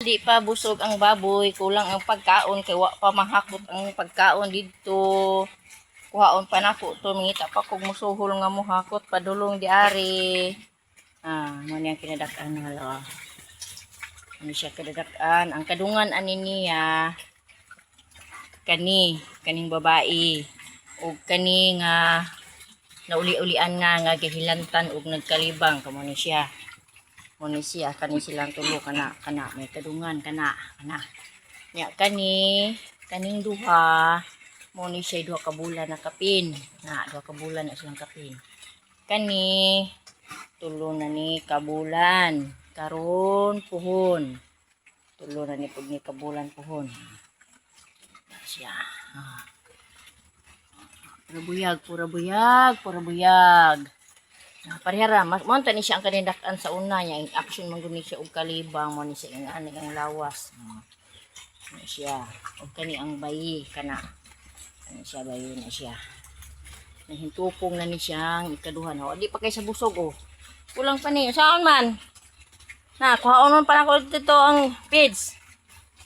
Di pa busog ang baboy, kulang ang pagkaon kay wa pa mahakot ang pagkaon dito. Kuhaon pa nako to mingita pa kog musuhol nga mo hakot padulong di ari. Mo niyang kinadak-an halo. Ano siya kinadak-an ang kadungan ani niya kaning babae ug kani nga nauli-ulian nga gihilantan ug nagkalibang kamo ni siya. Muna siya kani silang tulo kana may kadungan kana nya kaning duha mo ni siya duha ka bulan na kapin na duha ka bulan na silang kapin kani tulo na ni kabulan karon puhon tulo na ni pud ni kabulan puhon siya pura buyag parehara monta ni siya ang kanindak-an sa una niya in action man gud ni siya og kalibang mo ni siya ang ang lawas ni siya og kani ang bayi kana siya bayi na siya nahintupong na ni siyang ikaduha na di pa kay sa busog kulang pa ni saon man na kuhaon man pa nako dito ang pids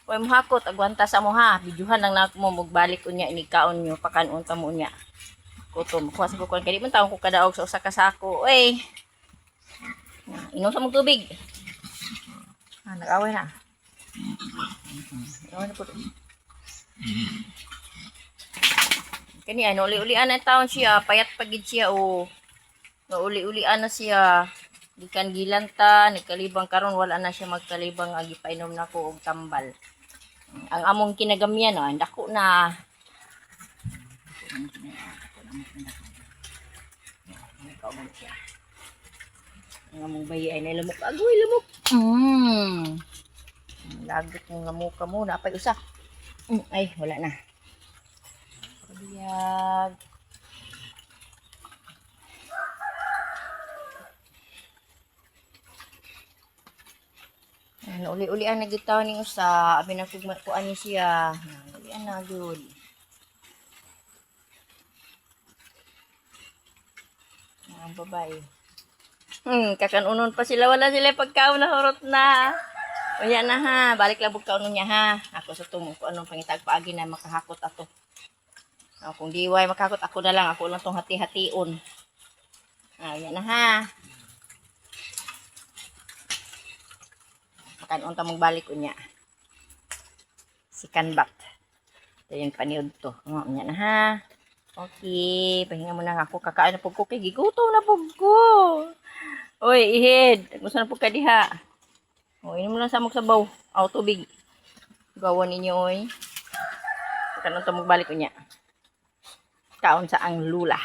way mohakot agwanta sa mo ha bidyuhan lang na mo magbalik unya ini kaon nyo pakanon ta mo unya kutom kuha sa kukuan kadi man taon ko kadaog sa usa ka sako oy inom sa mong tubig nag-away na po kani ano uli-ulian na taon siya payat pagid siya uli-ulian na siya gikan gilanta nagkalibang karon wala na siya magkalibang agi painom nako og tambal ang among kinagamyan dako na ang among bayi ay nalamok agoy lamok lagot ng lamok ka mo napay usa ay wala na biyag uli-ulian na gitaw ning usa abi na kuan ni siya ulian na gyud ang babae kakanunon pa sila wala sila pagkaon na hurot na unya na ha balik lang bug kaunon niya ha ako sa tumo ko anong pangitag paagi na makahakot ato kung diway makahakot ako na lang ako lang tong hati-hation unya na ha kanon ta magbalik unya si kanbat ito yung paniod to unya na ha okay pahinga mo na ako kakain na pug ko kay gigutom na pug ko oy ihid gusto na pug ka diha inom mo lang samok sabaw tubig gawan ninyo oy kanon ta magbalik unya kaon sa ang lula